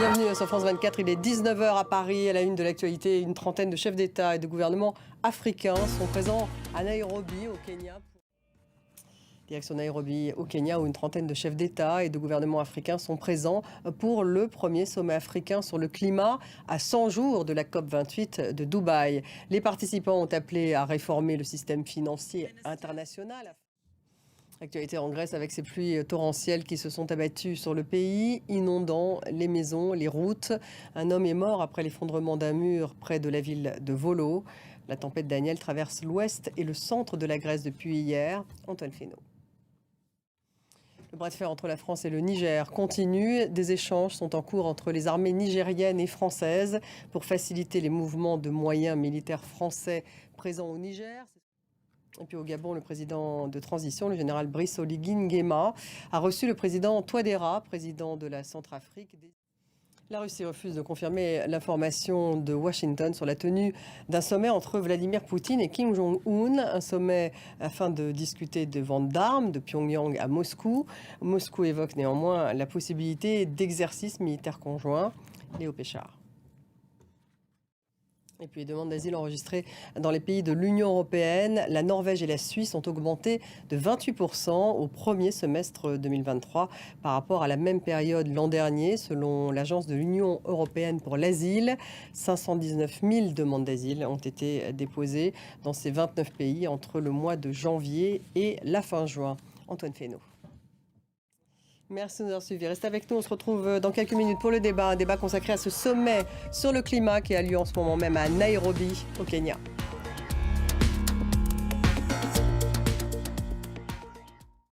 Bienvenue sur France 24, il est 19 h à Paris. À la une de l'actualité, une trentaine de chefs d'État et de gouvernements africains sont présents à Nairobi, au Kenya. Direction Nairobi, au Kenya, où une trentaine de chefs d'État et de gouvernements africains sont présents pour le premier sommet africain sur le climat à 100 jours de la COP28 de Dubaï. Les participants ont appelé à réformer le système financier international. Actualité en Grèce avec ces pluies torrentielles qui se sont abattues sur le pays, inondant les maisons, les routes. Un homme est mort après l'effondrement d'un mur près de la ville de Volo. La tempête Daniel traverse l'ouest et le centre de la Grèce depuis hier. Antoine Fesneau. Le bras de fer entre la France et le Niger continue. Des échanges sont en cours entre les armées nigériennes et françaises pour faciliter les mouvements de moyens militaires français présents au Niger. Et puis au Gabon, le président de transition, le général Brice Oligui Nguema, a reçu le président Touadéra, président de la Centrafrique. La Russie refuse de confirmer l'information de Washington sur la tenue d'un sommet entre Vladimir Poutine et Kim Jong-un, un sommet afin de discuter de vente d'armes de Pyongyang à Moscou. Moscou évoque néanmoins la possibilité d'exercices militaires conjoints. Léo Péchard. Et puis les demandes d'asile enregistrées dans les pays de l'Union européenne, la Norvège et la Suisse ont augmenté de 28% au premier semestre 2023 par rapport à la même période l'an dernier, selon l'agence de l'Union européenne pour l'asile. 519 000 demandes d'asile ont été déposées dans ces 29 pays entre le mois de janvier et la fin juin. Antoine Fesneau. Merci de nous avoir suivis. Restez avec nous, on se retrouve dans quelques minutes pour le débat. Un débat consacré à ce sommet sur le climat qui a lieu en ce moment même à Nairobi, au Kenya.